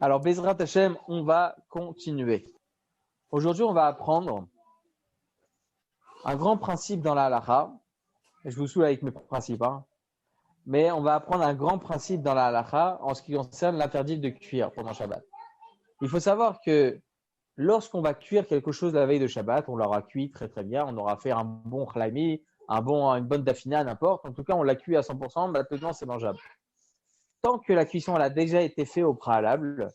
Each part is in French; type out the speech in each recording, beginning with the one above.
Alors, Bezrat Hashem, on va continuer. Aujourd'hui, on va apprendre un grand principe dans la halakha. Je vous saoule avec mes principes, mais on va apprendre un grand principe dans la halakha en ce qui concerne l'interdit de cuire pendant Shabbat. Il faut savoir que lorsqu'on va cuire quelque chose la veille de Shabbat, on l'aura cuit très très bien, on aura fait un bon chlaimi, une bonne dafina, n'importe. En tout cas, on l'a cuit à 100%, maintenant c'est mangeable. Tant que la cuisson elle a déjà été faite au préalable,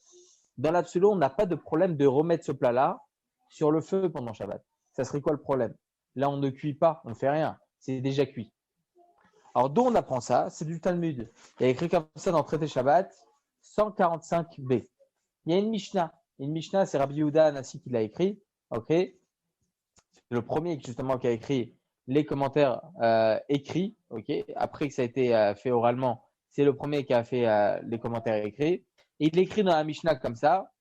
dans l'absolu, on n'a pas de problème de remettre ce plat-là sur le feu pendant Shabbat. Ça serait quoi le problème? Là, on ne cuit pas, on ne fait rien. C'est déjà cuit. Alors, d'où on apprend ça? C'est du Talmud. Il y a écrit comme ça dans le traité Shabbat, 145b. Il y a une Mishnah. Une Mishnah, c'est Rabbi Yehuda Anassi qui l'a écrit. Ok. C'est le premier justement qui a écrit les commentaires écrits. Ok. Après que ça a été fait oralement, c'est le premier qui a fait les commentaires écrits. Et il écrit dans la Mishnah comme ça,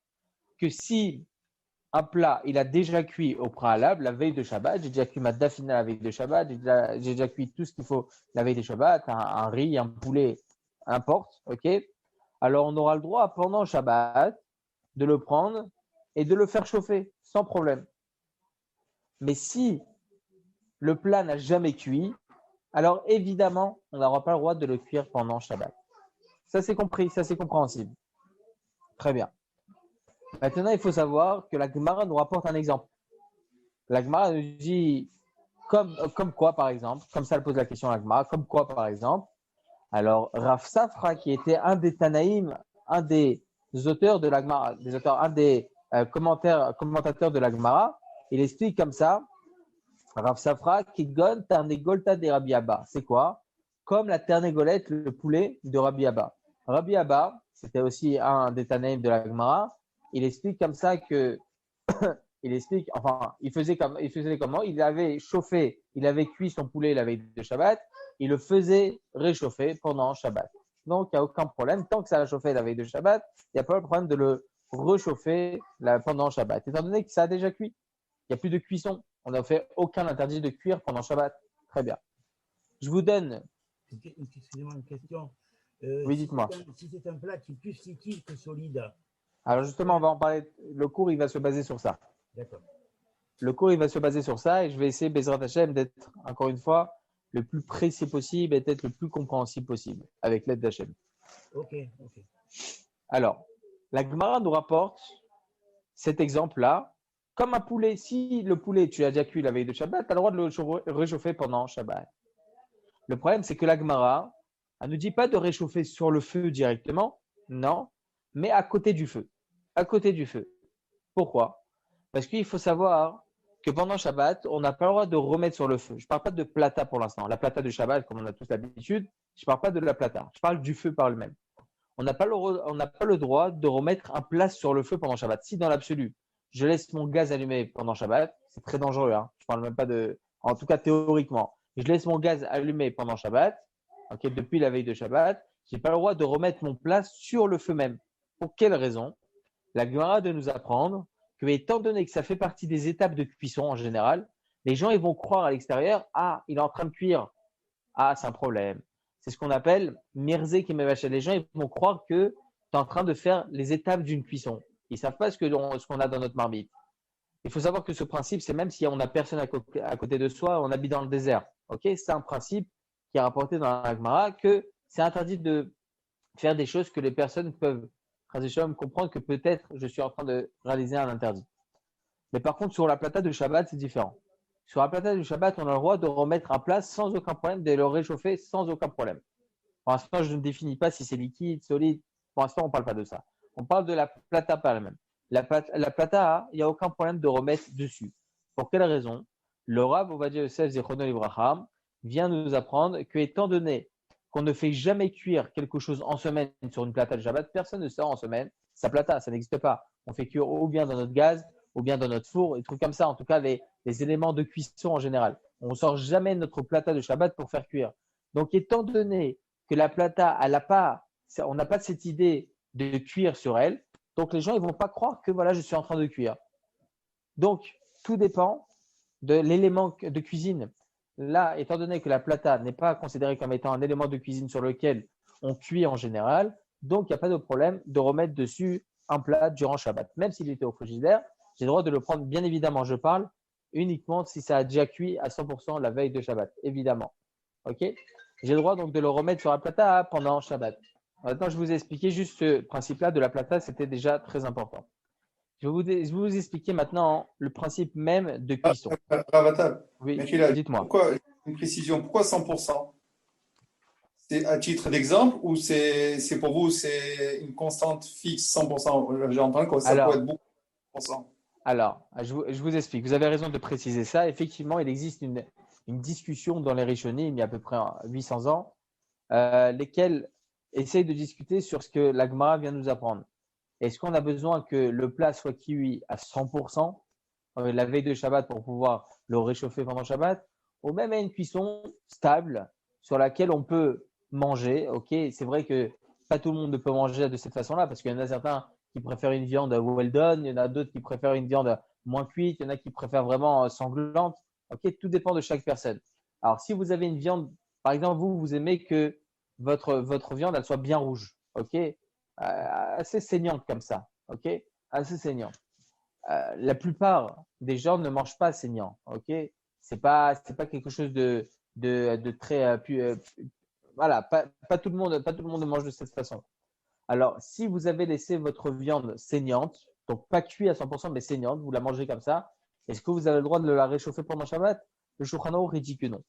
que si un plat, il a déjà cuit au préalable, la veille de Shabbat, j'ai déjà cuit ma dafina la veille de Shabbat, j'ai déjà cuit tout ce qu'il faut la veille de Shabbat, un riz, un poulet, importe, ok? Alors on aura le droit pendant Shabbat de le prendre et de le faire chauffer, sans problème. Mais si le plat n'a jamais cuit, alors évidemment, on n'aura pas le droit de le cuire pendant Shabbat. Ça c'est compris, ça c'est compréhensible. Très bien. Maintenant, il faut savoir que la Gemara nous rapporte un exemple. La Gemara nous dit comme quoi, par exemple, comme ça elle pose la question à la Gemara, comme quoi, par exemple. Alors, Rav Safra, qui était un des Tanaïm, un des auteurs de la Gemara, un des commentateurs de la Gemara, il explique comme ça, Rav Safra, Kigon Ternegolta de Rabbi Abba. C'est quoi? Comme la ternégolette, le poulet de Rabbi Abba. Rabbi Abba, c'était aussi un des Tanaïm de la Gemara. Il explique comme ça que, il faisait comment? Il avait chauffé, il avait cuit son poulet la veille de Shabbat, il le faisait réchauffer pendant Shabbat. Donc, il n'y a aucun problème. Tant que ça a chauffé la veille de Shabbat, il n'y a pas le problème de le réchauffer pendant Shabbat. Étant donné que ça a déjà cuit, il n'y a plus de cuisson. On n'a fait aucun interdit de cuire pendant Shabbat. Très bien. Je vous donne. Excusez-moi, une question. Oui, dites-moi. Si c'est un plat qui est plus liquide que solide. Alors justement, on va en parler. Le cours, il va se baser sur ça. D'accord. Le cours, il va se baser sur ça et je vais essayer, Bezrat Hashem, d'être, encore une fois, le plus précis possible et d'être le plus compréhensible possible avec l'aide d'Hachem. Ok. Alors, la Gemara nous rapporte cet exemple-là comme un poulet. Si le poulet, tu l'as déjà cuit la veille de Shabbat, tu as le droit de le réchauffer pendant Shabbat. Le problème, c'est que la Gemara, elle ne nous dit pas de réchauffer sur le feu directement, non, mais à côté du feu. À côté du feu. Pourquoi? Parce qu'il faut savoir que pendant Shabbat, on n'a pas le droit de remettre sur le feu. Je ne parle pas de plata pour l'instant. La plata de Shabbat, comme on a tous l'habitude, je ne parle pas de la plata. Je parle du feu par lui-même. On n'a pas le droit de remettre un plat sur le feu pendant Shabbat. Si dans l'absolu, je laisse mon gaz allumé pendant Shabbat, c'est très dangereux. Je parle même pas en tout cas théoriquement. Je laisse mon gaz allumé pendant Shabbat, depuis la veille de Shabbat, je n'ai pas le droit de remettre mon plat sur le feu même. Pour quelle raison? La Gemara de nous apprendre que, étant donné que ça fait partie des étapes de cuisson en général, les gens ils vont croire à l'extérieur, il est en train de cuire. C'est un problème. C'est ce qu'on appelle mirze kimevachel. Les gens ils vont croire que tu es en train de faire les étapes d'une cuisson. Ils ne savent pas ce qu'on a dans notre marmite. Il faut savoir que ce principe, c'est même si on n'a personne à côté de soi, on habite dans le désert. C'est un principe qui est rapporté dans la Gemara que c'est interdit de faire des choses que les personnes peuvent comprendre que peut-être je suis en train de réaliser un interdit. Mais par contre, sur la plata de Shabbat, c'est différent. Sur la plata de Shabbat, on a le droit de remettre un plat sans aucun problème, de le réchauffer sans aucun problème. Pour l'instant, je ne définis pas si c'est liquide, solide. Pour l'instant, on ne parle pas de ça. On parle de la plata par elle-même. La plata, il n'y a aucun problème de remettre dessus. Pour quelle raison? Le Rav Ovadia Yosef Zichrono Livracham vient nous apprendre que, étant donné qu'on ne fait jamais cuire quelque chose en semaine sur une plata de Shabbat, personne ne sort en semaine sa plata, ça n'existe pas. On fait cuire ou bien dans notre gaz, ou bien dans notre four, des trucs comme ça. En tout cas, les éléments de cuisson en général. On ne sort jamais notre plata de Shabbat pour faire cuire. Donc, étant donné que la plata, on n'a pas cette idée de cuire sur elle, donc les gens ils vont pas croire que voilà, je suis en train de cuire. Donc, tout dépend de l'élément de cuisine. Là, étant donné que la plata n'est pas considérée comme étant un élément de cuisine sur lequel on cuit en général, donc il n'y a pas de problème de remettre dessus un plat durant Shabbat. Même s'il était au frigidaire, j'ai le droit de le prendre. Bien évidemment, je parle uniquement si ça a déjà cuit à 100% la veille de Shabbat, évidemment. Ok? J'ai le droit donc de le remettre sur la plata pendant Shabbat. Maintenant, je vous ai expliqué juste ce principe-là de la plata, c'était déjà très important. Je vais vous expliquer maintenant le principe même de cuisson. Ravatal, Oui, Mechila, dites-moi. pourquoi, une précision, pourquoi 100%? C'est à titre d'exemple ou c'est pour vous, c'est une constante fixe 100%? J'entends que ça peut être beaucoup 100%. Alors, je vous explique. Vous avez raison de préciser ça. Effectivement, il existe une discussion dans les Rishonim, il y a à peu près 800 ans, lesquels essayent de discuter sur ce que la Gemara vient nous apprendre. Est-ce qu'on a besoin que le plat soit cuit à 100% la veille de Shabbat pour pouvoir le réchauffer pendant Shabbat, ou même à une cuisson stable sur laquelle on peut manger? Ok, c'est vrai que pas tout le monde ne peut manger de cette façon-là parce qu'il y en a certains qui préfèrent une viande well done, il y en a d'autres qui préfèrent une viande moins cuite, il y en a qui préfèrent vraiment sanglante. Ok, tout dépend de chaque personne. Alors, si vous avez une viande, par exemple, vous aimez que votre viande, elle soit bien rouge, ok, assez saignante comme ça, ok, assez saignante. La plupart des gens ne mangent pas saignant, ok, c'est pas quelque chose de très voilà, pas tout le monde ne mange de cette façon. Alors, si vous avez laissé votre viande saignante, donc pas cuite à 100%, mais saignante, vous la mangez comme ça, est-ce que vous avez le droit de la réchauffer pendant Shabbat? Le Shulchan Aruch dit que non.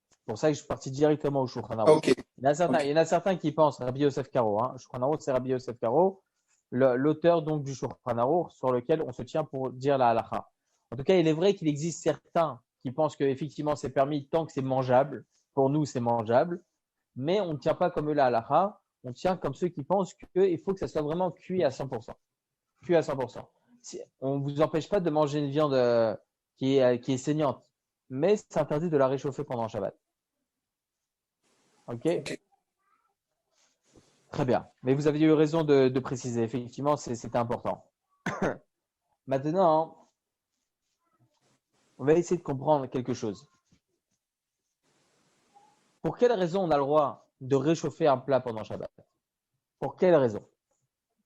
C'est pour ça que je suis parti directement au Shulchan Aruch. Ok. Il y en a certains qui pensent, Rabbi Yosef Karo, hein, Shulchan Aruch, c'est Rabbi Yosef Karo, l'auteur donc du Shulchan Aruch sur lequel on se tient pour dire la halacha. En tout cas, il est vrai qu'il existe certains qui pensent qu'effectivement c'est permis tant que c'est mangeable. Pour nous, c'est mangeable, mais on ne tient pas comme eux la halacha. On tient comme ceux qui pensent qu'il faut que ça soit vraiment cuit à 100%. Cuit à 100%. On ne vous empêche pas de manger une viande qui est saignante, mais c'est interdit de la réchauffer pendant Shabbat. Ok. Très bien. Mais vous avez eu raison de préciser. Effectivement, c'était important. Maintenant, on va essayer de comprendre quelque chose. Pour quelle raison on a le droit de réchauffer un plat pendant Shabbat? Pour quelle raison?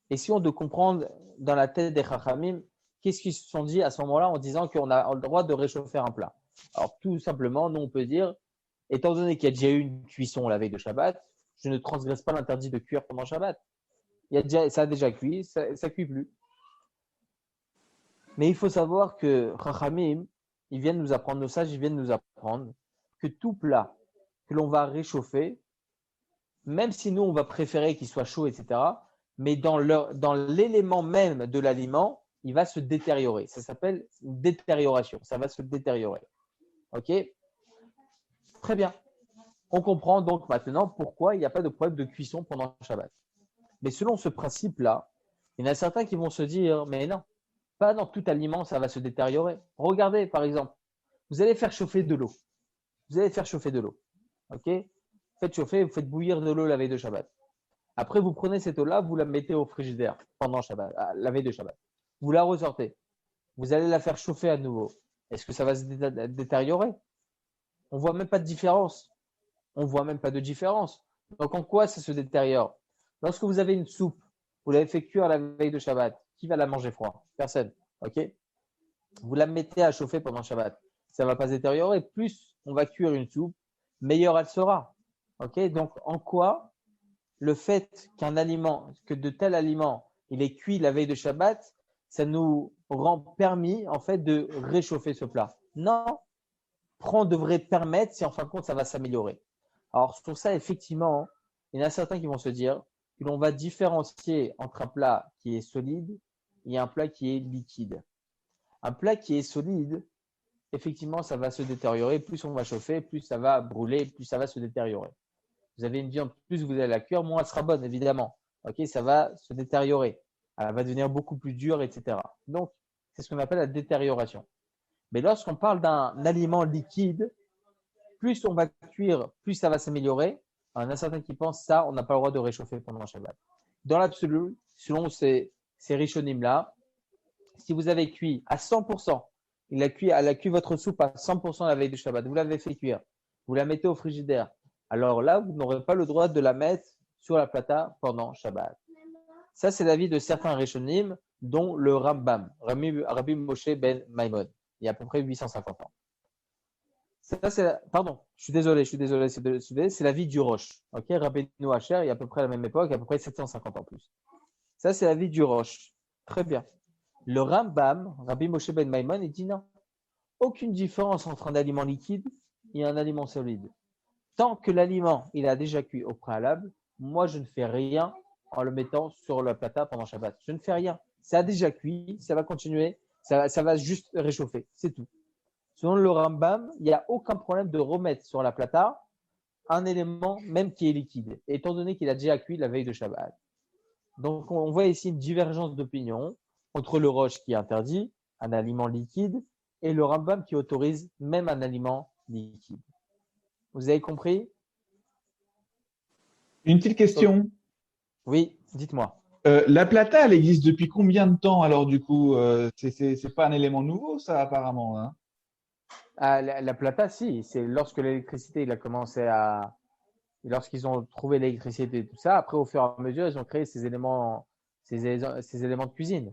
Essayons de comprendre dans la tête des Chachamim, qu'est-ce qu'ils se sont dit à ce moment-là en disant qu'on a le droit de réchauffer un plat. Alors, tout simplement, nous, on peut dire, étant donné qu'il y a déjà eu une cuisson la veille de Shabbat, je ne transgresse pas l'interdit de cuire pendant Shabbat. Ça a déjà cuit, ça ne cuit plus. Mais il faut savoir que Chachamim, ils viennent nous apprendre, nos sages, ils viennent nous apprendre que tout plat que l'on va réchauffer, même si nous, on va préférer qu'il soit chaud, etc., mais dans l'élément même de l'aliment, il va se détériorer. Ça s'appelle une détérioration. Ça va se détériorer. OK? Très bien. On comprend donc maintenant pourquoi il n'y a pas de problème de cuisson pendant le Shabbat. Mais selon ce principe-là, il y en a certains qui vont se dire, mais non, pas dans tout aliment, ça va se détériorer. Regardez, par exemple, vous allez faire chauffer de l'eau. Vous allez faire chauffer de l'eau. OK? Faites chauffer, vous faites bouillir de l'eau la veille de Shabbat. Après, vous prenez cette eau-là, vous la mettez au frigidaire pendant Shabbat, la veille de Shabbat. Vous la ressortez. Vous allez la faire chauffer à nouveau. Est-ce que ça va se détériorer? On ne voit même pas de différence. On ne voit même pas de différence. Donc, en quoi ça se détériore? Lorsque vous avez une soupe, vous l'avez fait cuire la veille de Shabbat, qui va la manger froid? Personne. OK? Vous la mettez à chauffer pendant Shabbat. Ça ne va pas se détériorer. Plus on va cuire une soupe, meilleure elle sera. OK? Donc, en quoi le fait que de tel aliment, il est cuit la veille de Shabbat, ça nous rend permis, en fait, de réchauffer ce plat? Non. On devrait permettre si, en fin de compte, ça va s'améliorer. Alors, sur ça, effectivement, il y en a certains qui vont se dire que l'on va différencier entre un plat qui est solide et un plat qui est liquide. Un plat qui est solide, effectivement, ça va se détériorer. Plus on va chauffer, plus ça va brûler, plus ça va se détériorer. Vous avez une viande, plus vous allez la cuire, moins elle sera bonne, évidemment. Ok, ça va se détériorer. Elle va devenir beaucoup plus dure, etc. Donc, c'est ce qu'on appelle la détérioration. Mais lorsqu'on parle d'un aliment liquide, plus on va cuire, plus ça va s'améliorer. Il y en a certains qui pensent ça, on n'a pas le droit de réchauffer pendant le Shabbat. Dans l'absolu, selon ces rishonim-là, si vous avez cuit à 100%, elle a cuit votre soupe à 100% la veille du Shabbat, vous l'avez fait cuire, vous la mettez au frigidaire, alors là, vous n'aurez pas le droit de la mettre sur la plata pendant Shabbat. Ça, c'est l'avis de certains Rishonim, dont le Rambam, Rabbi Moshe ben Maimon, il y a à peu près 850 ans. Ça, pardon, je suis désolé, c'est l'avis du Roche. Ok, Rabbeinu Asher, il y a à peu près à la même époque, à peu près 750 ans plus. Ça, c'est l'avis du Roche. Très bien. Le Rambam, Rabbi Moshe ben Maimon, il dit non. Aucune différence entre un aliment liquide et un aliment solide. Tant que l'aliment, il a déjà cuit au préalable, moi, je ne fais rien en le mettant sur le plata pendant Shabbat. Je ne fais rien. Ça a déjà cuit, ça va continuer, ça va juste réchauffer. C'est tout. Selon le Rambam, il n'y a aucun problème de remettre sur la plata un élément, même qui est liquide, étant donné qu'il a déjà cuit la veille de Shabbat. Donc, on voit ici une divergence d'opinion entre le Roche qui interdit un aliment liquide et le Rambam qui autorise même un aliment liquide. Vous avez compris? Une petite question. Oui, dites-moi. La plata, elle existe depuis combien de temps alors du coup c'est pas un élément nouveau ça apparemment hein? La plata, si, c'est lorsque l'électricité il a commencé à. Lorsqu'ils ont trouvé l'électricité et tout ça, après au fur et à mesure, ils ont créé ces éléments de cuisine.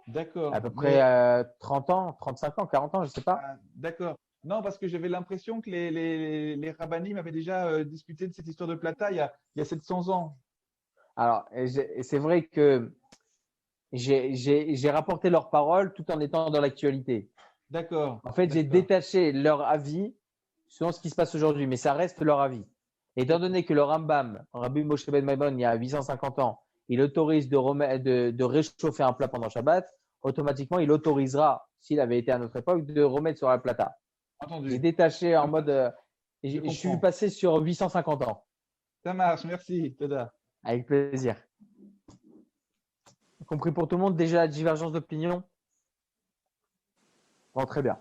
D'accord. À peu près 30 ans, 35 ans, 40 ans, je ne sais pas. D'accord. Non, parce que j'avais l'impression que les rabbinim avaient déjà discuté de cette histoire de plata il y a 700 ans. Alors, c'est vrai que j'ai rapporté leurs paroles tout en étant dans l'actualité. D'accord. En fait, j'ai détaché leur avis selon ce qui se passe aujourd'hui, mais ça reste leur avis. Étant donné que le Rambam, Rabbi Moshe ben Maimon, il y a 850 ans, il autorise de réchauffer un plat pendant Shabbat, automatiquement, il autorisera, s'il avait été à notre époque, de remettre sur la plata. Entendu. J'ai détaché en mode… je suis passé sur 850 ans. Ça marche, merci. Toda. Avec plaisir. Compris pour tout le monde, déjà la divergence d'opinion? Bon, très bien.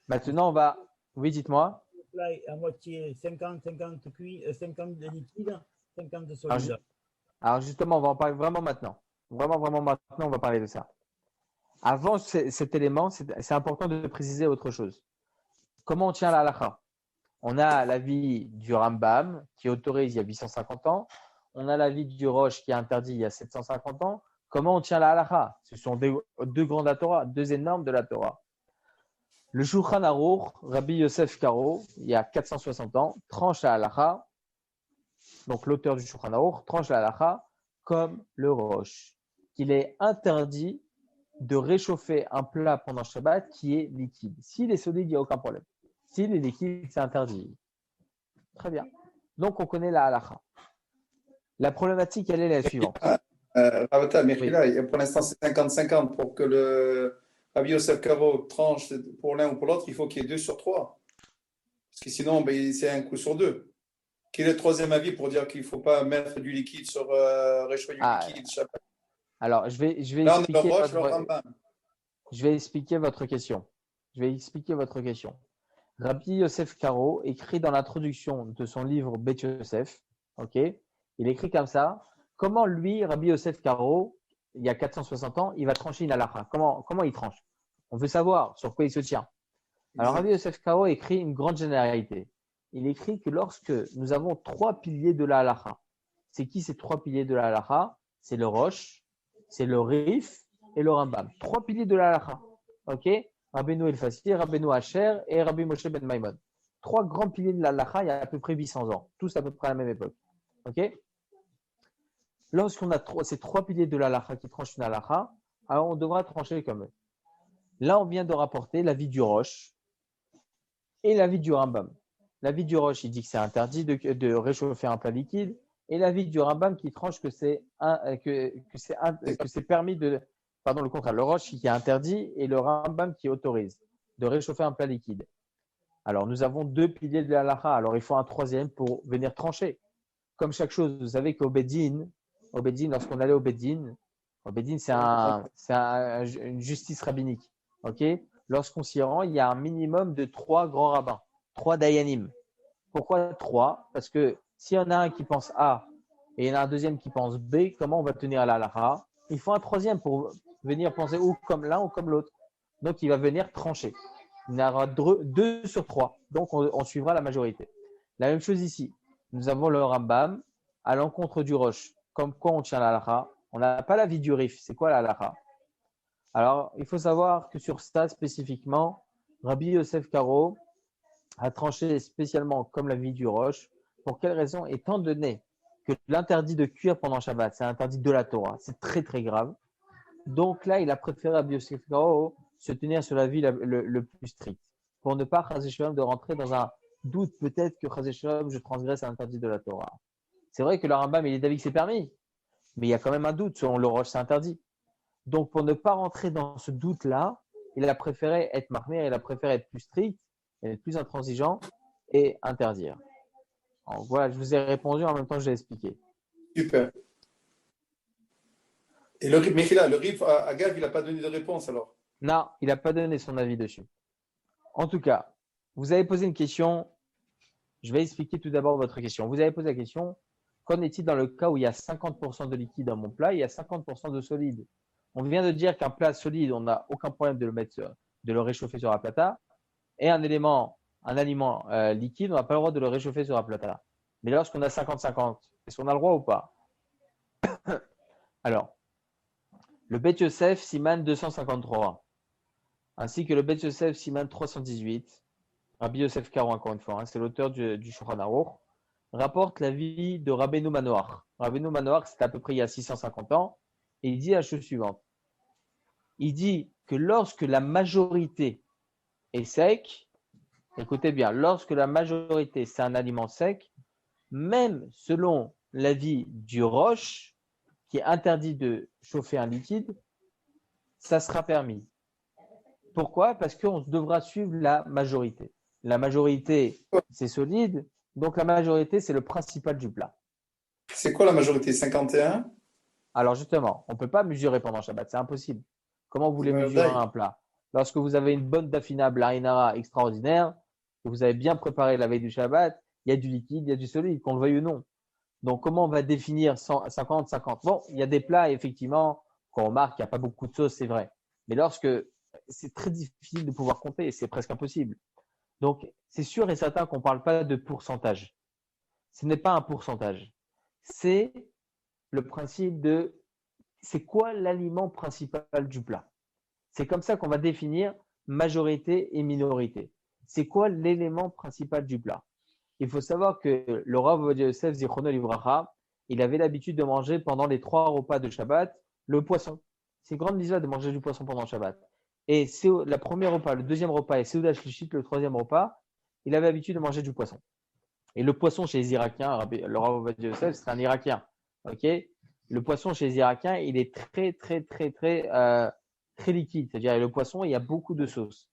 Maintenant, on va… Oui, dites-moi. Le plat est à moitié 50 cuit, 50 de liquide, 50 de solide. Alors justement, on va en parler vraiment maintenant. Vraiment maintenant, on va parler de ça. Avant cet élément, c'est important de préciser autre chose. Comment on tient la halakha? On a l'avis du Rambam qui autorise il y a 850 ans. On a l'avis du Roche qui a interdit il y a 750 ans. Comment on tient la halakha? Ce sont deux grands de la Torah, deux énormes de la Torah. Le Shulchan Aruch, Rabbi Yosef Karo, il y a 460 ans, tranche la halakha. Donc l'auteur du Shulchan Aruch tranche la halakha comme le Roche, qu'il est interdit de réchauffer un plat pendant Shabbat qui est liquide. S'il est solide, il n'y a aucun problème. S'il est liquide, c'est interdit. Très bien. Donc, on connaît la halakha. La problématique, elle est la suivante. Rabata, Mechila, pour l'instant, c'est 50-50. Pour que le Rabbi Yosef Karo tranche pour l'un ou pour l'autre, il faut qu'il y ait 2 sur 3. Parce que sinon, c'est un coup sur 2. Quel est le troisième avis pour dire qu'il ne faut pas mettre du liquide sur réchauffer du liquide Shabbat? Alors, je vais expliquer votre question. Rabbi Yosef Karo écrit dans l'introduction de son livre Bet Yosef, ok, il écrit comme ça, comment lui, Rabbi Yosef Karo, il y a 460 ans, il va trancher une halakha. Comment il tranche? On veut savoir sur quoi il se tient. Alors, Rabbi Yosef Karo écrit une grande généralité. Il écrit que lorsque nous avons 3 piliers de la halakha, c'est qui ces 3 piliers de la halakha? C'est le Roche, c'est le Rif et le Rambam. 3 piliers de la halakha. Ok? Rabbeinu El-Fassi, Rabbeinu Asher et Rabbi Moshe ben Maimon. 3 grands piliers de la halakha il y a à peu près 800 ans. Tous à peu près à la même époque. Ok? Lorsqu'on a ces 3 piliers de la halakha qui tranchent une halakha, alors on devra trancher comme eux. Là, on vient de rapporter l'avis du Roche et l'avis du Rambam. L'avis du Roche, il dit que c'est interdit de réchauffer un plat liquide. Et l'avis du Rambam qui tranche que c'est permis de… Pardon, le contraire. Le Roche qui est interdit et le Rambam qui autorise de réchauffer un plat liquide. Alors, nous avons 2 piliers de la halakha. Alors, il faut un troisième pour venir trancher. Comme chaque chose, vous savez qu'au Beddin, lorsqu'on allait au Beddin, c'est une justice rabbinique. Okay? Lorsqu'on s'y rend, il y a un minimum de 3 grands rabbins, 3 dayanim. Pourquoi 3? Parce que s'il y en a un qui pense A et il y en a un deuxième qui pense B, comment on va tenir la halakha? Il faut un troisième pour venir penser ou comme l'un ou comme l'autre. Donc, il va venir trancher. Il y en aura 2 sur 3. Donc, on suivra la majorité. La même chose ici. Nous avons le Rambam à l'encontre du roche. Comme quoi on tient la halakha? On n'a pas l'avis du Rif. C'est quoi la halakha? Alors, il faut savoir que sur ça spécifiquement, Rabbi Yosef Karo a tranché spécialement comme l'avis du roche. Pour quelle raison? Étant donné que l'interdit de cuire pendant Shabbat, c'est interdit de la Torah, c'est très très grave. Donc là, il a préféré Rabbi Yosef Karo se tenir sur l'avis le plus strict pour ne pas, chas v'shalom, de rentrer dans un doute peut-être que chas v'shalom, je transgresse l'interdit de la Torah. C'est vrai que le Rambam, il est d'avis que c'est permis, mais il y a quand même un doute selon le roche, c'est interdit. Donc pour ne pas rentrer dans ce doute-là, il a préféré être marmé, il a préféré être plus strict, être plus intransigeant et interdire. Alors, voilà, je vous ai répondu en même temps que j'ai expliqué. Super. Et le RIF, Mechila, le RIF à Gav, il n'a pas donné de réponse alors. Non, il n'a pas donné son avis dessus. En tout cas, vous avez posé une question. Je vais expliquer tout d'abord votre question. Vous avez posé la question, qu'en est-il dans le cas où il y a 50% de liquide dans mon plat et il y a 50% de solide? On vient de dire qu'un plat solide, on n'a aucun problème de le réchauffer sur la plata. Et un aliment liquide, on n'a pas le droit de le réchauffer sur la plata. Mais lorsqu'on a 50-50, est-ce qu'on a le droit ou pas? Alors, le Bet Yosef Siman 253, ainsi que le Bet Yosef Siman 318, Rabbi Yosef Karo, encore une fois, c'est l'auteur du Shulchan Aruch, rapporte l'avis de Rabbeinu Manoach. Rabbeinu Manoach, c'était à peu près il y a 650 ans, et il dit la chose suivante. Il dit que lorsque la majorité est sec, écoutez bien, lorsque la majorité c'est un aliment sec, même selon l'avis du roche, qui est interdit de chauffer un liquide, ça sera permis. Pourquoi? Parce qu'on devra suivre la majorité. La majorité, c'est solide, donc la majorité, c'est le principal du plat. C'est quoi la majorité? 51? Alors justement, on ne peut pas mesurer pendant Shabbat, c'est impossible. Comment vous voulez mesurer un plat? Lorsque vous avez une bonne dafina blarina extraordinaire, que vous avez bien préparé la veille du Shabbat, il y a du liquide, il y a du solide, qu'on le veuille ou non. Donc, comment on va définir 50-50? Bon, il y a des plats, effectivement, qu'on remarque qu'il n'y a pas beaucoup de sauce, c'est vrai. Mais lorsque c'est très difficile de pouvoir compter, c'est presque impossible. Donc, c'est sûr et certain qu'on ne parle pas de pourcentage. Ce n'est pas un pourcentage. C'est le principe de c'est quoi l'aliment principal du plat. C'est comme ça qu'on va définir majorité et minorité. C'est quoi l'élément principal du plat? Il faut savoir que le Rav Ovadia Yosef Zichrono Livracha, il avait l'habitude de manger pendant les 3 repas de Shabbat le poisson. C'est une grande mitzvah de manger du poisson pendant Shabbat. Et c'est le premier repas, le deuxième repas et Seudah Shlishit, le troisième repas, il avait l'habitude de manger du poisson. Et le poisson chez les Irakiens, le Rav Ovadia Yosef, c'est un Irakien. Okay, le poisson chez les Irakiens, il est très liquide. C'est-à-dire, le poisson, il y a beaucoup de sauce.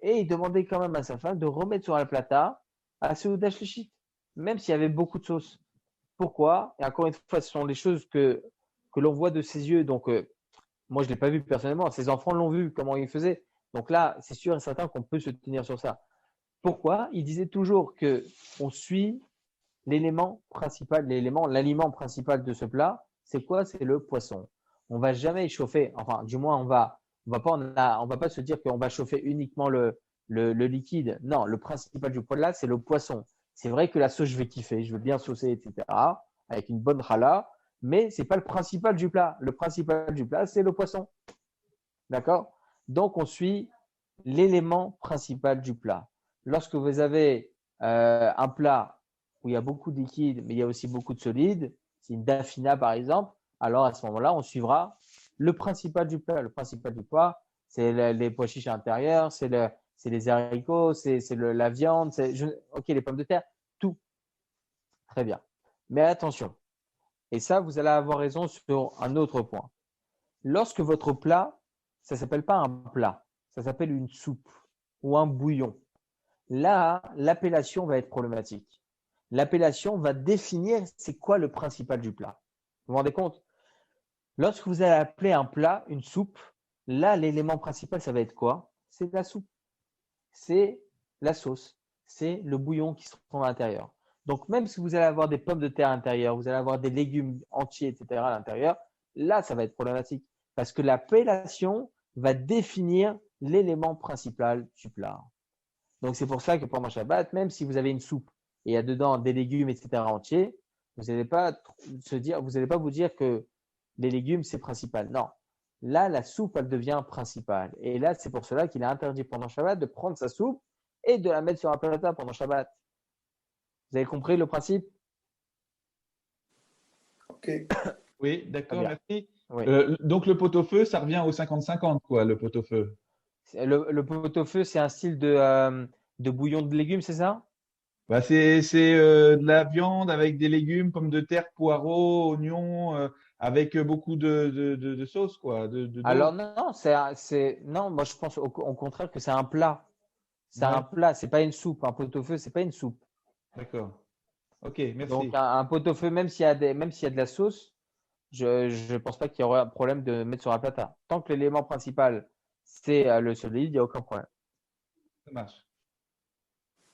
Et il demandait quand même à sa femme de remettre sur la plata à Seudah Shlishit, même s'il y avait beaucoup de sauce. Pourquoi? Et encore une fois, ce sont les choses que l'on voit de ses yeux. Donc, moi, je ne l'ai pas vu personnellement. Ses enfants l'ont vu, comment il faisait. Donc là, c'est sûr et certain qu'on peut se tenir sur ça. Pourquoi? Il disait toujours qu'on suit l'élément principal, l'aliment principal de ce plat. C'est quoi? C'est le poisson. On va jamais chauffer. Enfin, du moins, on va pas se dire qu'on va chauffer uniquement le liquide. Non, le principal du plat, c'est le poisson. C'est vrai que la sauce, je vais kiffer, je veux bien saucer, etc. Avec une bonne challah, mais c'est pas le principal du plat. Le principal du plat, c'est le poisson. D'accord? Donc, on suit l'élément principal du plat. Lorsque vous avez un plat où il y a beaucoup de liquide, mais il y a aussi beaucoup de solide, c'est une dafina par exemple, alors à ce moment-là, on suivra le principal du plat. Le principal du plat, c'est les pois chiches à l'intérieur, c'est les haricots, c'est la viande, ok, les pommes de terre, tout. Très bien. Mais attention, et ça, vous allez avoir raison sur un autre point. Lorsque votre plat, ça ne s'appelle pas un plat, ça s'appelle une soupe ou un bouillon. Là, l'appellation va être problématique. L'appellation va définir c'est quoi le principal du plat. Vous vous rendez compte? Lorsque vous allez appeler un plat une soupe, là, l'élément principal, ça va être quoi? C'est la soupe. C'est la sauce. C'est le bouillon qui se trouve à l'intérieur. Donc, même si vous allez avoir des pommes de terre à l'intérieur, vous allez avoir des légumes entiers, etc. à l'intérieur, là, ça va être problématique. Parce que l'appellation va définir l'élément principal du plat. Donc, c'est pour ça que pendant Shabbat, même si vous avez une soupe et il y a dedans des légumes, etc. entiers, Vous n'allez pas vous dire que les légumes, c'est principal. Non. Là, la soupe, elle devient principale. Et là, c'est pour cela qu'il est interdit pendant Shabbat de prendre sa soupe et de la mettre sur un plata pendant Shabbat. Vous avez compris le principe? Ok. Oui, d'accord, Très bien. merci. Oui. Donc le pot-au-feu, ça revient au 50-50, quoi, le pot-au-feu. Le pot-au-feu, c'est un style de bouillon de légumes, c'est ça? Bah, c'est de la viande avec des légumes, pommes de terre, poireaux, oignons, avec beaucoup de sauce, quoi, d'eau. Alors non, non, moi je pense au contraire que c'est un plat. C'est un Ouais, plat, c'est pas une soupe. Un pot-au-feu, c'est pas une soupe. d'accord. Ok, Donc merci. un pot-au-feu, même s'il y a de la sauce, je pense pas qu'il y aurait un problème de mettre sur un plata. Tant que l'élément principal c'est le solide, il n'y a aucun problème. Ça marche.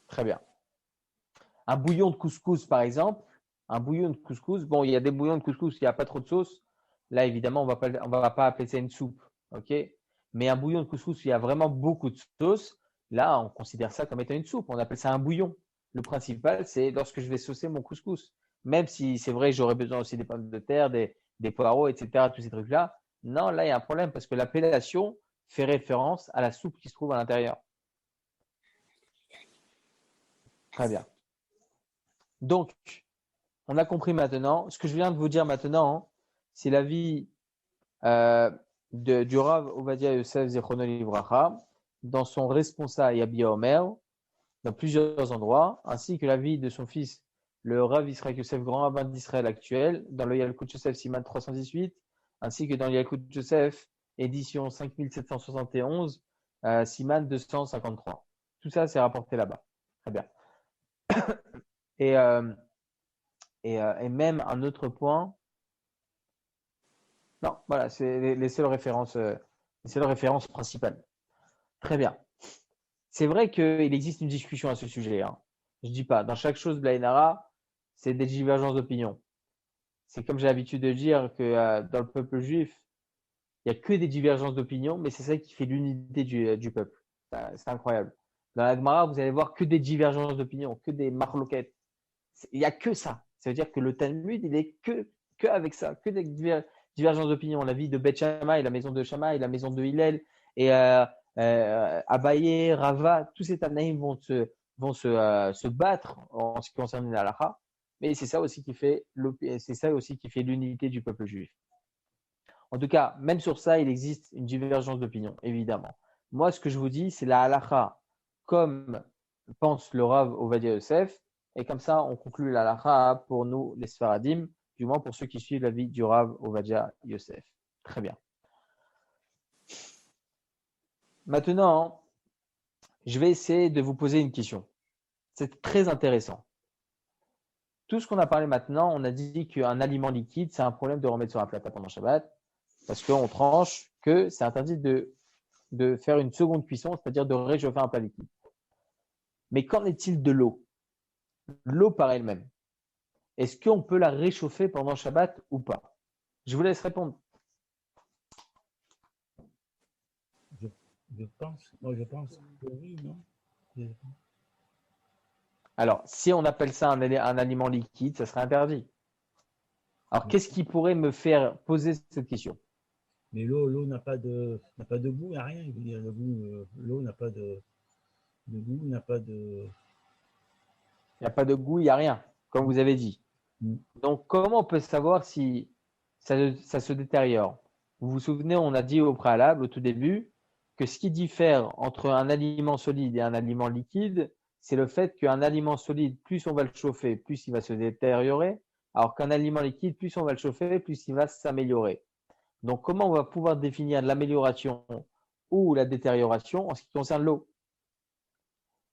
Très bien. Un bouillon de couscous, par exemple, un bouillon de couscous. Bon, il y a des bouillons de couscous, il n'y a pas trop de sauce. Là, évidemment, on va pas appeler ça une soupe, ok? Mais un bouillon de couscous, où il y a vraiment beaucoup de sauce. Là, on considère ça comme étant une soupe. On appelle ça un bouillon. Le principal, c'est lorsque je vais saucer mon couscous. Même si c'est vrai, j'aurais besoin aussi des pommes de terre, des poireaux, etc., tous ces trucs-là. Non, là, il y a un problème parce que l'appellation fait référence à la soupe qui se trouve à l'intérieur. Très bien. Donc, on a compris maintenant. Ce que je viens de vous dire maintenant, hein, c'est l'avis du Rav Ovadia Yosef Zichrono Livracha dans son Responsa Yabia Omer, dans plusieurs endroits, ainsi que l'avis de son fils, le Rav Israël Yosef, grand rabbin d'Israël actuel, dans le Yalkut Yosef Siman 318, ainsi que dans le Yalkut Yosef, édition 5771, Siman 253. Tout ça, c'est rapporté là-bas. Très bien. Et, et même un autre point. Non, voilà, c'est les seules références principales. Très bien. C'est vrai qu'il existe une discussion à ce sujet. Hein. Je dis pas, dans chaque chose, Blainara, c'est des divergences d'opinion. C'est comme j'ai l'habitude de dire que dans le peuple juif, il n'y a que des divergences d'opinion, mais c'est ça qui fait l'unité du peuple. C'est incroyable. Dans la Gemara, vous allez voir que des divergences d'opinion, que des marloquettes. Il n'y a que ça. Ça veut dire que le Talmud, il est que avec ça, que des divergences d'opinion. La vie de Beth Shammai, la maison de Shammai, la maison de Hillel, et Abaye, Rava, tous ces Tanaïm vont se battre en ce qui concerne la halakha. Mais c'est ça aussi qui fait l'unité du peuple juif. En tout cas, même sur ça, il existe une divergence d'opinion, évidemment. Moi, ce que je vous dis, c'est la halakha comme pense le Rav Ovadia Yosef, et comme ça, on conclut la halakha pour nous, les Sfaradim, du moins pour ceux qui suivent l'avis du Rav Ovadia Yosef. Très bien. Maintenant, je vais essayer de vous poser une question. C'est très intéressant. Tout ce qu'on a parlé maintenant, on a dit qu'un aliment liquide, c'est un problème de remettre sur un plata pendant Shabbat, parce qu'on tranche que c'est interdit de faire une seconde cuisson, c'est-à-dire de réchauffer un plat liquide. Mais qu'en est-il de l'eau? L'eau par elle-même. Est-ce qu'on peut la réchauffer pendant Shabbat ou pas? Je vous laisse répondre. Je pense que oui, non? Alors, si on appelle ça un aliment liquide, ça serait interdit. Alors, qu'est-ce qui pourrait me faire poser cette question? Mais l'eau n'a pas de goût, il n'y a rien. Je veux dire, l'eau n'a pas de goût, n'a pas de. Il n'y a pas de goût, il n'y a rien, comme vous avez dit. Donc, comment on peut savoir si ça se détériore? Vous vous souvenez, on a dit au préalable, au tout début, que ce qui diffère entre un aliment solide et un aliment liquide, c'est le fait qu'un aliment solide, plus on va le chauffer, plus il va se détériorer, alors qu'un aliment liquide, plus on va le chauffer, plus il va s'améliorer. Donc, comment on va pouvoir définir l'amélioration ou la détérioration en ce qui concerne l'eau?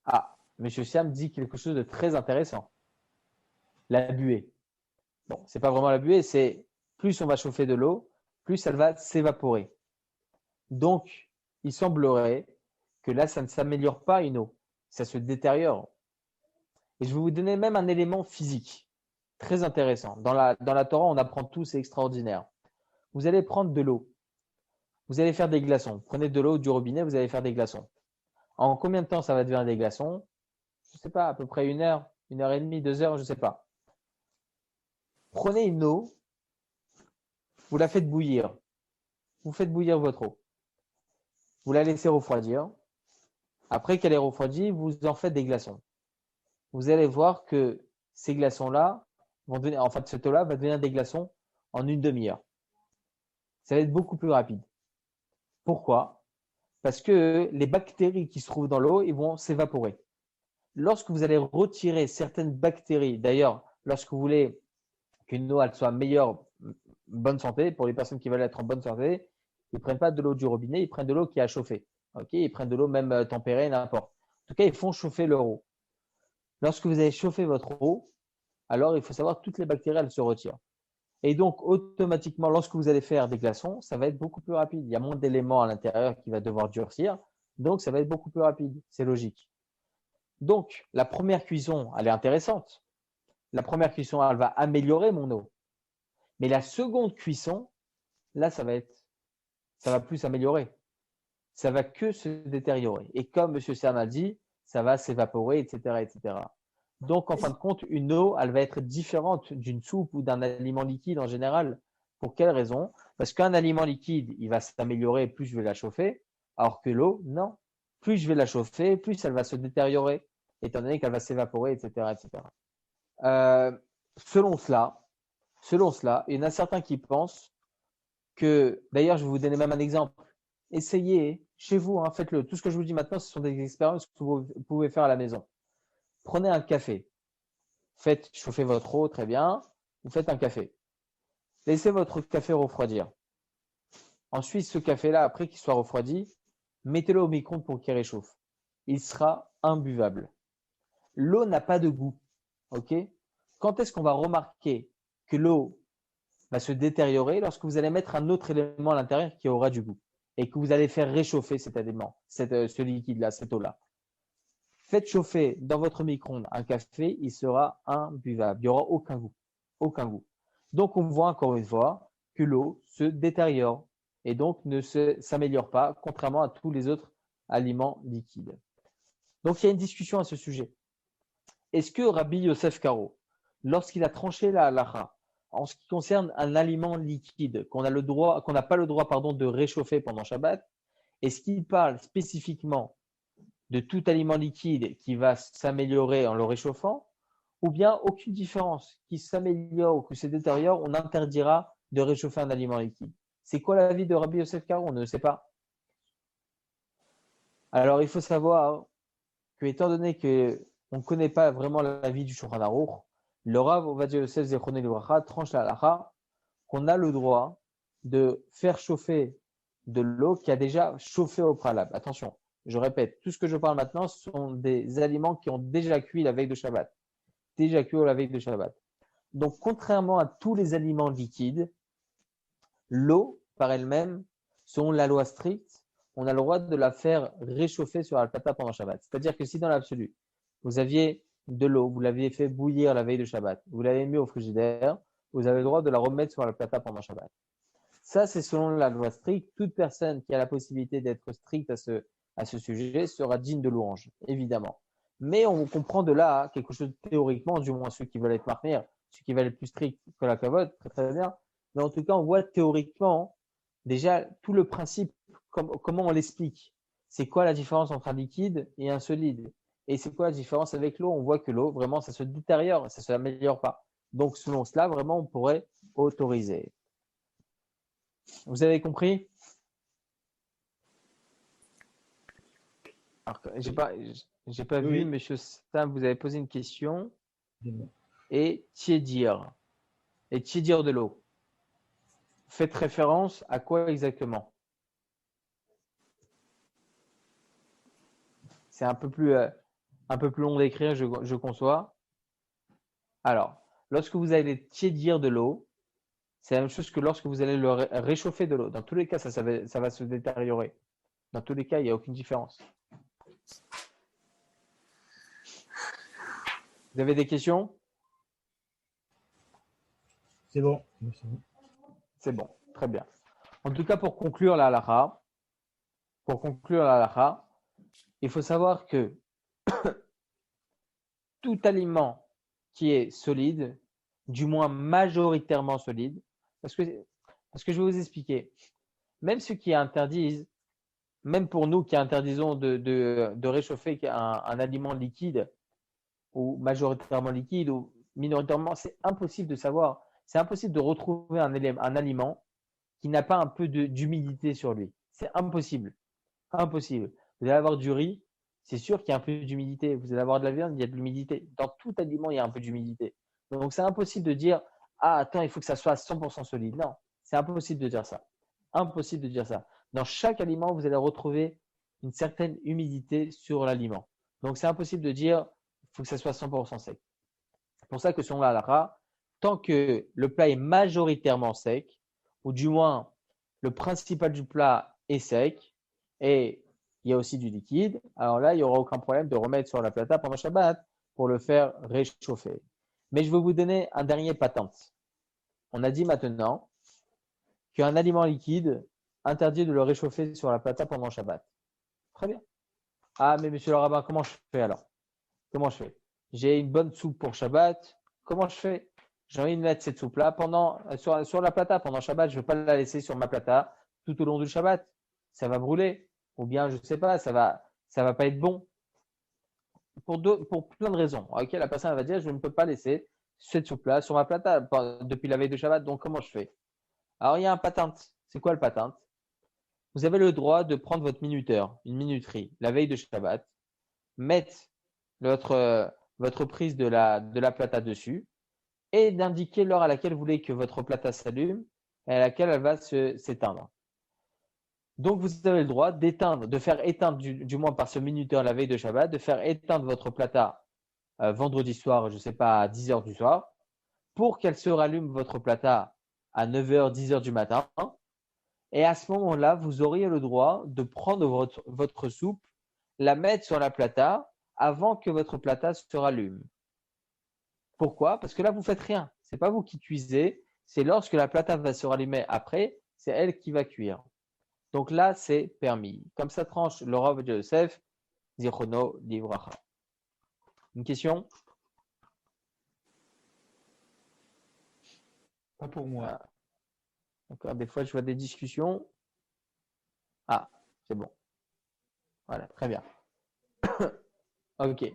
Ah, M. Siam dit quelque chose de très intéressant. La buée. Bon, c'est pas vraiment la buée, c'est plus on va chauffer de l'eau, plus elle va s'évaporer. Donc, il semblerait que là, ça ne s'améliore pas une eau, ça se détériore. Et je vais vous donner même un élément physique très intéressant. Dans la Torah, on apprend tout, c'est extraordinaire. Vous allez prendre de l'eau, vous allez faire des glaçons. Prenez de l'eau du robinet, vous allez faire des glaçons. En combien de temps ça va devenir des glaçons? Je ne sais pas, à peu près 1 heure, 1 heure et demie, 2 heures, je ne sais pas. prenez une eau, vous la faites bouillir. Vous faites bouillir votre eau. Vous la laissez refroidir. Après qu'elle est refroidie, vous en faites des glaçons. Vous allez voir que ces glaçons-là vont devenir, en fait, cette eau-là va devenir des glaçons en une demi-heure. Ça va être beaucoup plus rapide. Pourquoi? Parce que les bactéries qui se trouvent dans l'eau, ils vont s'évaporer. Lorsque vous allez retirer certaines bactéries, d'ailleurs, lorsque vous voulez qu'une eau elle soit meilleure, bonne santé, pour les personnes qui veulent être en bonne santé, ils ne prennent pas de l'eau du robinet, ils prennent de l'eau qui a chauffé. Okay, ils prennent de l'eau même tempérée, n'importe. En tout cas, ils font chauffer leur eau. Lorsque vous avez chauffé votre eau, alors il faut savoir que toutes les bactéries, elles se retirent. Et donc, automatiquement, lorsque vous allez faire des glaçons, ça va être beaucoup plus rapide. Il y a moins d'éléments à l'intérieur qui va devoir durcir. Donc, ça va être beaucoup plus rapide. C'est logique. Donc, la première cuisson, elle est intéressante. La première cuisson, elle va améliorer mon eau. Mais la seconde cuisson, là, ça va plus s'améliorer. Ça va que se détériorer. Et comme M. Cern a dit, ça va s'évaporer, etc., etc. Donc, en fin de compte, une eau, elle va être différente d'une soupe ou d'un aliment liquide en général. Pour quelle raison? Parce qu'un aliment liquide, il va s'améliorer plus je vais la chauffer, alors que l'eau, non. Plus je vais la chauffer, plus elle va se détériorer, étant donné qu'elle va s'évaporer, etc., etc. Selon cela, il y en a certains qui pensent que, d'ailleurs, je vais vous donner même un exemple. Essayez chez vous, hein, faites-le. Tout ce que je vous dis maintenant, ce sont des expériences que vous pouvez faire à la maison. Prenez un café. Faites chauffer votre eau, très bien. Vous faites un café. Laissez votre café refroidir. Ensuite, ce café-là, après qu'il soit refroidi, mettez-le au micro-ondes pour qu'il réchauffe. Il sera imbuvable. L'eau n'a pas de goût. Ok? Quand est-ce qu'on va remarquer que l'eau va se détériorer? Lorsque vous allez mettre un autre élément à l'intérieur qui aura du goût et que vous allez faire réchauffer cet élément, ce liquide-là, cette eau-là. Faites chauffer dans votre micro-ondes un café, il sera imbuvable. Il n'y aura aucun goût. Aucun goût. Donc, on voit encore une fois que l'eau se détériore et donc ne s'améliore pas, contrairement à tous les autres aliments liquides. Donc, il y a une discussion à ce sujet. Est-ce que Rabbi Yosef Karo, lorsqu'il a tranché la halacha, en ce qui concerne un aliment liquide qu'on n'a pas le droit de réchauffer pendant Shabbat, est-ce qu'il parle spécifiquement de tout aliment liquide qui va s'améliorer en le réchauffant, ou bien aucune différence, qui s'améliore ou qui se détériore, on interdira de réchauffer un aliment liquide? C'est quoi l'avis de Rabbi Yosef Karo? On ne sait pas. Alors, il faut savoir que, étant donné qu'on ne connaît pas vraiment l'avis du Shulchan Aruch, le Rav Ovadia Yosef Zechrono Livracha tranche la halacha qu'on a le droit de faire chauffer de l'eau qui a déjà chauffé au préalable. Attention, je répète, tout ce que je parle maintenant, ce sont des aliments qui ont déjà cuit la veille de Shabbat. Déjà cuit la veille de Shabbat. Donc, contrairement à tous les aliments liquides, l'eau, par elle-même, selon la loi stricte, on a le droit de la faire réchauffer sur Al-Pata pendant Shabbat. C'est-à-dire que si dans l'absolu, vous aviez de l'eau, vous l'aviez fait bouillir la veille de Shabbat, vous l'avez mis au frigidaire, vous avez le droit de la remettre sur Al-Pata pendant Shabbat. Ça, c'est selon la loi stricte. Toute personne qui a la possibilité d'être stricte à ce sujet sera digne de louange, évidemment. Mais on comprend de là quelque chose théoriquement, du moins ceux qui veulent être martyrs, ceux qui veulent être plus stricts que la cavote, très très bien. Mais en tout cas, on voit théoriquement déjà tout le principe, comment on l'explique. C'est quoi la différence entre un liquide et un solide? Et c'est quoi la différence avec l'eau? On voit que l'eau, vraiment, ça se détériore, ça ne s'améliore pas. Donc, selon cela, vraiment, on pourrait autoriser. Vous avez compris? Alors, j'ai pas vu, monsieur Sam, vous avez posé une question. Et tiédir. Et tiédir de l'eau. Faites référence à quoi exactement? C'est un peu plus long d'écrire, je conçois. Alors, lorsque vous allez tiédir de l'eau, c'est la même chose que lorsque vous allez le réchauffer de l'eau. Dans tous les cas, ça va se détériorer. Dans tous les cas, il n'y a aucune différence. Vous avez des questions? C'est bon. C'est bon, très bien. En tout cas, pour conclure la halakha, il faut savoir que tout aliment qui est solide du moins majoritairement solide. Parce que je vais vous expliquer. Même ceux qui interdisent, même pour nous qui interdisons de réchauffer un aliment liquide, ou majoritairement liquide, ou minoritairement, c'est impossible de savoir. C'est impossible de retrouver un aliment qui n'a pas un peu d'humidité sur lui. C'est impossible. Impossible. Vous allez avoir du riz, c'est sûr qu'il y a un peu d'humidité. Vous allez avoir de la viande, il y a de l'humidité. Dans tout aliment, il y a un peu d'humidité. Donc, c'est impossible de dire, ah, attends, il faut que ça soit 100% solide. Non, c'est impossible de dire ça. Impossible de dire ça. Dans chaque aliment, vous allez retrouver une certaine humidité sur l'aliment. Donc, c'est impossible de dire, il faut que ça soit 100% sec. C'est pour ça que selon la halakha, tant que le plat est majoritairement sec, ou du moins le principal du plat est sec, et il y a aussi du liquide, alors là, il n'y aura aucun problème de remettre sur la plata pendant Shabbat pour le faire réchauffer. Mais je vais vous donner un dernier patente. On a dit maintenant qu'un aliment liquide, interdit de le réchauffer sur la plata pendant Shabbat. Très bien. Ah, mais monsieur le rabbin, comment je fais alors? Comment je fais? J'ai une bonne soupe pour Shabbat. Comment je fais? J'ai envie de mettre cette soupe-là sur la plata pendant Shabbat. Je ne veux pas la laisser sur ma plata tout au long du Shabbat. Ça va brûler. Ou bien, je ne sais pas, ça va pas être bon. Pour plein de raisons. Ok, la personne va dire, je ne peux pas laisser cette soupe-là sur ma plata depuis la veille de Shabbat. Donc, comment je fais? Alors, il y a un patente. C'est quoi le patente? Vous avez le droit de prendre votre minuteur, une minuterie, la veille de Shabbat, mettre votre prise de la plata dessus et d'indiquer l'heure à laquelle vous voulez que votre plata s'allume et à laquelle elle va s'éteindre. Donc, vous avez le droit de faire éteindre, du moins par ce minuteur la veille de Shabbat, de faire éteindre votre plata vendredi soir, je ne sais pas, à 10h du soir, pour qu'elle se rallume votre plata à 9h, 10h du matin. Et à ce moment-là, vous auriez le droit de prendre votre soupe, la mettre sur la plata avant que votre plata se rallume. Pourquoi? Parce que là, vous ne faites rien. Ce n'est pas vous qui cuisez. C'est lorsque la plata va se rallumer après, c'est elle qui va cuire. Donc là, c'est permis. Comme ça tranche le Rav de Yosef, Zichrono Livracha. Une question? Pas pour moi. D'accord. Des fois, je vois des discussions. Ah, c'est bon. Voilà, très bien. Ok.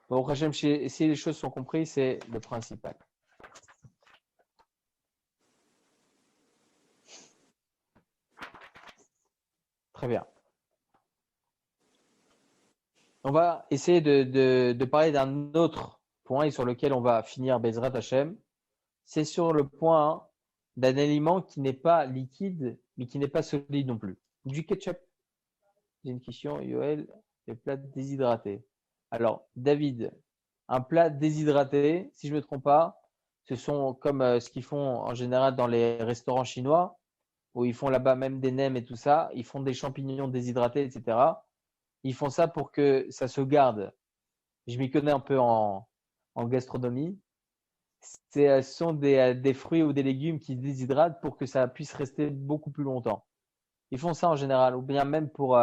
Bon, Hachem, si les choses sont comprises, c'est le principal. Très bien. On va essayer de parler d'un autre point et sur lequel on va finir Bezrat Hachem. C'est sur le point d'un aliment qui n'est pas liquide, mais qui n'est pas solide non plus. Du ketchup. J'ai une question, Yoel, les plats déshydratés. Alors, David, un plat déshydraté, si je ne me trompe pas, ce sont comme ce qu'ils font en général dans les restaurants chinois, où ils font là-bas même des nems et tout ça, ils font des champignons déshydratés, etc. Ils font ça pour que ça se garde. Je m'y connais un peu en gastronomie. Ce sont des fruits ou des légumes qui se déshydratent pour que ça puisse rester beaucoup plus longtemps. Ils font ça en général, ou bien même pour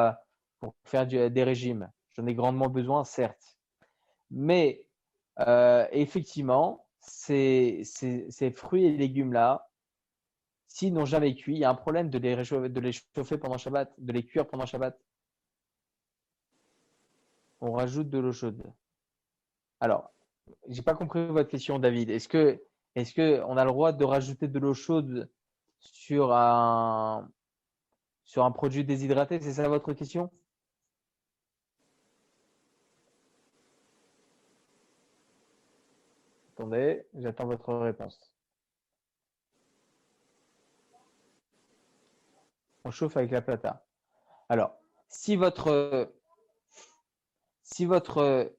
faire des régimes. J'en ai grandement besoin, certes. Mais effectivement, ces fruits et légumes-là, s'ils n'ont jamais cuit, il y a un problème de les chauffer pendant Shabbat, de les cuire pendant Shabbat. On rajoute de l'eau chaude. Alors, j'ai pas compris votre question, David. Est-ce que on a le droit de rajouter de l'eau chaude sur un produit déshydraté? C'est ça votre question? Attendez, j'attends votre réponse. On chauffe avec la plata. Alors, si votre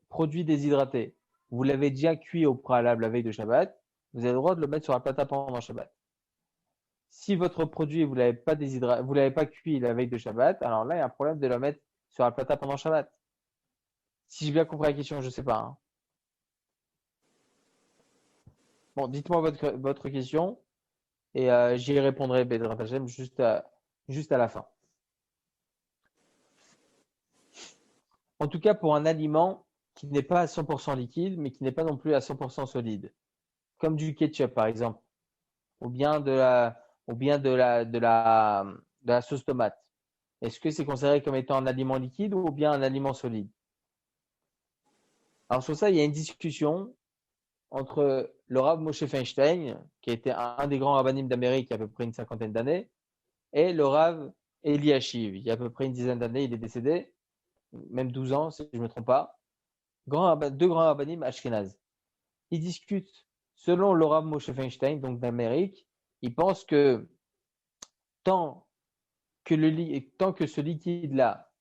produit déshydraté, vous l'avez déjà cuit au préalable la veille de Shabbat, vous avez le droit de le mettre sur la plata pendant Shabbat. Si votre produit, vous l'avez pas cuit la veille de Shabbat, alors là, il y a un problème de le mettre sur la plata pendant Shabbat. Si j'ai bien compris la question, je ne sais pas. Hein. Bon, dites-moi votre question et j'y répondrai, Bedrat Hashem, juste à la fin. En tout cas, pour un aliment qui n'est pas à 100% liquide, mais qui n'est pas non plus à 100% solide. comme du ketchup par exemple, ou bien de la sauce tomate, est-ce que c'est considéré comme étant un aliment liquide ou bien un aliment solide? Alors sur ça, il y a une discussion entre le Rav Moshe Feinstein, qui était un des grands rabbinim d'Amérique il y a à peu près une cinquantaine d'années, et le Rav Eliashiv, il y a à peu près une dizaine d'années, il est décédé, même 12 ans si je ne me trompe pas, deux grands rabbinim ashkénazes. Ils discutent, selon le Rav Moshe Feinstein, donc d'Amérique, ils pensent que tant que ce liquide-là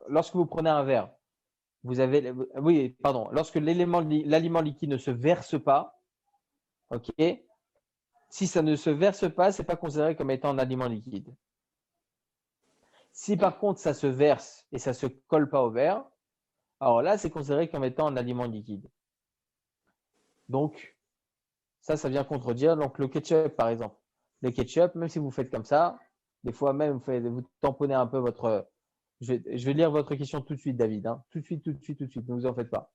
lorsque vous prenez un verre, lorsque l'aliment liquide ne se verse pas, ok, si ça ne se verse pas, c'est pas considéré comme étant un aliment liquide. Si par contre ça se verse et ça se colle pas au verre, alors là c'est considéré comme étant un aliment liquide. Donc ça vient contredire. Donc le ketchup par exemple, le ketchup, même si vous faites comme ça, des fois même vous tamponnez un peu votre. Je vais lire votre question tout de suite, David. Hein. Tout de suite. Ne vous en faites pas.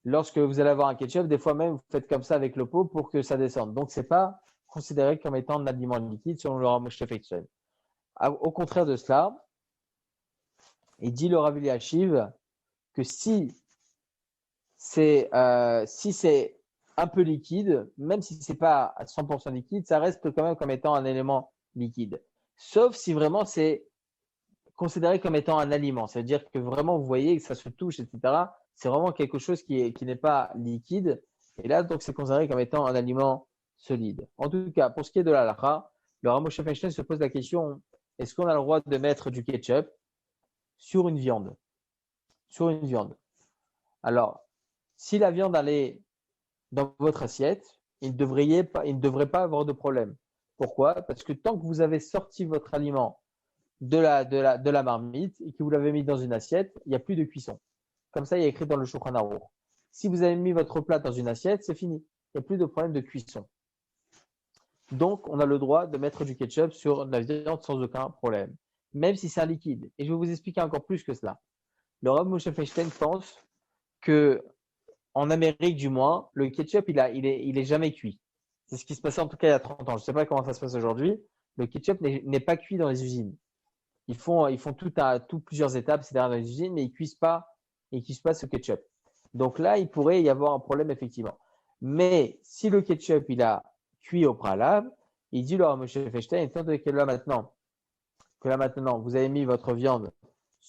Lorsque vous allez avoir un ketchup, des fois même, vous faites comme ça avec le pot pour que ça descende. Donc, ce n'est pas considéré comme étant un aliment liquide selon le Rav Moshe Feinstein. Au contraire de cela, il dit le Rav Eliashiv que si c'est un peu liquide, même si ce n'est pas à 100% liquide, ça reste quand même comme étant un élément liquide. Sauf si vraiment c'est considéré comme étant un aliment. C'est-à-dire que vraiment, vous voyez que ça se touche, etc. C'est vraiment quelque chose qui n'est pas liquide. Et là, donc, c'est considéré comme étant un aliment solide. En tout cas, pour ce qui est de la halakha, le Rav Moshe Feinstein se pose la question, est-ce qu'on a le droit de mettre du ketchup sur une viande? Sur une viande. Alors, si la viande allait dans votre assiette, il ne devrait pas avoir de problème. Pourquoi? Parce que tant que vous avez sorti votre aliment de la marmite et que vous l'avez mis dans une assiette, il n'y a plus de cuisson. Comme ça, il y a écrit dans le Shulchan Aruch. Si vous avez mis votre plat dans une assiette, c'est fini. Il n'y a plus de problème de cuisson. Donc, on a le droit de mettre du ketchup sur la viande sans aucun problème, même si c'est un liquide. Et je vais vous expliquer encore plus que cela. Le Rav Moshe Feinstein pense que, en Amérique du moins, le ketchup, il est jamais cuit. C'est ce qui se passait en tout cas il y a 30 ans. Je ne sais pas comment ça se passe aujourd'hui. Le ketchup n'est pas cuit dans les usines. Ils font plusieurs étapes, c'est-à-dire dans les usines, mais ils cuisent pas ce ketchup. Donc là, il pourrait y avoir un problème effectivement. Mais si le ketchup il a cuit au préalable, il dit là, M. Feinstein, étant donné que là maintenant, vous avez mis votre viande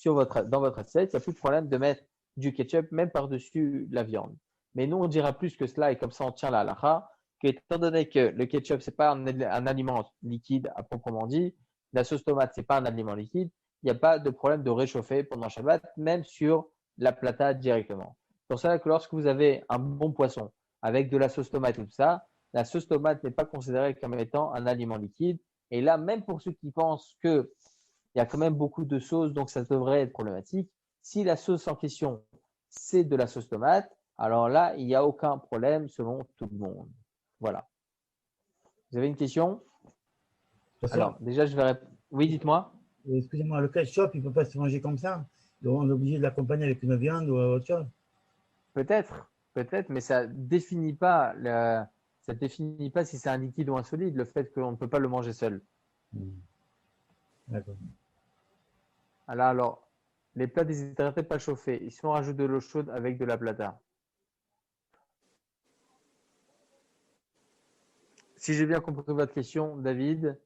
dans votre assiette, il n'y a plus de problème de mettre du ketchup même par-dessus la viande. Mais nous, on dira plus que cela et comme ça, on tient la halakha, qu'étant donné que le ketchup, c'est pas un aliment liquide à proprement dit, la sauce tomate, c'est pas un aliment liquide, il n'y a pas de problème de réchauffer pendant Shabbat, même sur la plata directement. C'est pour ça que lorsque vous avez un bon poisson avec de la sauce tomate et tout ça, la sauce tomate n'est pas considérée comme étant un aliment liquide. Et là, même pour ceux qui pensent qu'il y a quand même beaucoup de sauce, donc ça devrait être problématique, si la sauce en question, c'est de la sauce tomate, alors là, il n'y a aucun problème selon tout le monde. Voilà. Vous avez une question? Alors, déjà, je vais répondre. Oui, dites-moi. Excusez-moi, le ketchup, il ne peut pas se manger comme ça. Donc, on est obligé de l'accompagner avec une viande ou autre chose. Peut-être, mais ça ne définit pas si c'est un liquide ou un solide, le fait qu'on ne peut pas le manger seul. D'accord. Alors, les plats déshydratés pas chauffés, ici on rajoute de l'eau chaude avec de la plata. Si j'ai bien compris votre question, David,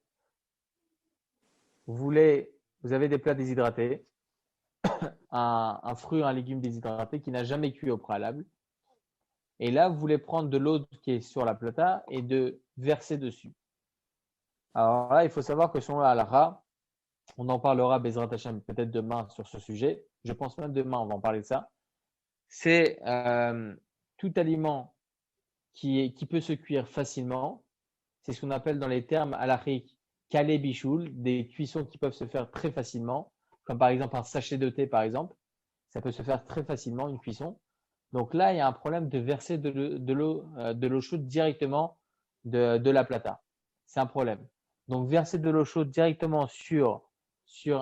vous avez des plats déshydratés, un fruit, un légume déshydraté qui n'a jamais cuit au préalable. Et là, vous voulez prendre de l'eau qui est sur la plata et de verser dessus. Alors là, il faut savoir que selon la halakha, on en parlera Bezrat Hashem peut-être demain sur ce sujet. Je pense même demain, on va en parler de ça. C'est tout aliment qui peut se cuire facilement. C'est ce qu'on appelle dans les termes halakhiques kalé bichoul, des cuissons qui peuvent se faire très facilement, comme par exemple un sachet de thé par exemple. Ça peut se faire très facilement, une cuisson. Donc là, il y a un problème de verser de l'eau chaude directement de la plata. C'est un problème. Donc, verser de l'eau chaude directement sur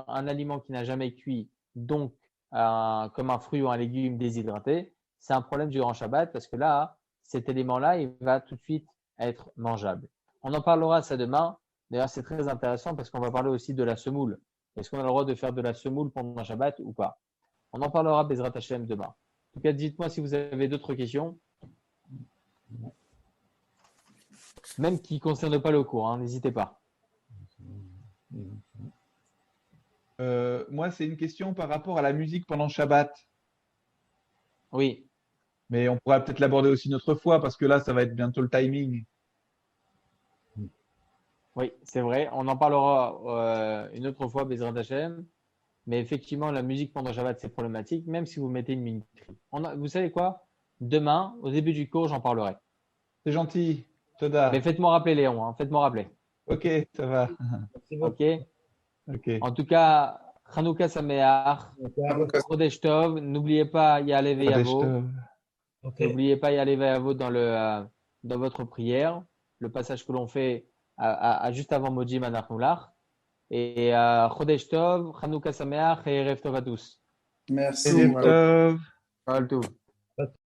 un aliment qui n'a jamais cuit, donc comme un fruit ou un légume déshydraté, c'est un problème durant Shabbat parce que là, cet élément-là, il va tout de suite être mangeable. On en parlera ça demain. D'ailleurs, c'est très intéressant parce qu'on va parler aussi de la semoule. Est-ce qu'on a le droit de faire de la semoule pendant Shabbat ou pas? On en parlera Bezrat Hashem demain. En tout cas, dites-moi si vous avez d'autres questions. Même qui ne concernent pas le cours, hein, n'hésitez pas. Moi, c'est une question par rapport à la musique pendant Shabbat. Oui, Mais on pourra peut-être l'aborder aussi une autre fois parce que là, ça va être bientôt le timing. oui, c'est vrai. On en parlera une autre fois, Bezrat Hashem. Mais effectivement, la musique pendant Shabbat, c'est problématique, même si vous mettez une minuterie. Vous savez quoi? Demain, au début du cours, j'en parlerai. C'est gentil. Toda. Mais faites-moi rappeler, Léon. Hein, faites-moi rappeler. Ok, ça va. C'est bon. OK? Ok. En tout cas, Chanukah Sameach, Chodesh Tov. N'oubliez pas Ya'aleh Ve'yavo. Ok. N'oubliez pas Ya'aleh Ve'yavo dans votre prière. Le passage que l'on fait juste avant Moji Manachnoulach. Et Chodesh Tov, Chanukah Sameach et Erev Tov à tous. Merci. Erev Tov. Kol Tov.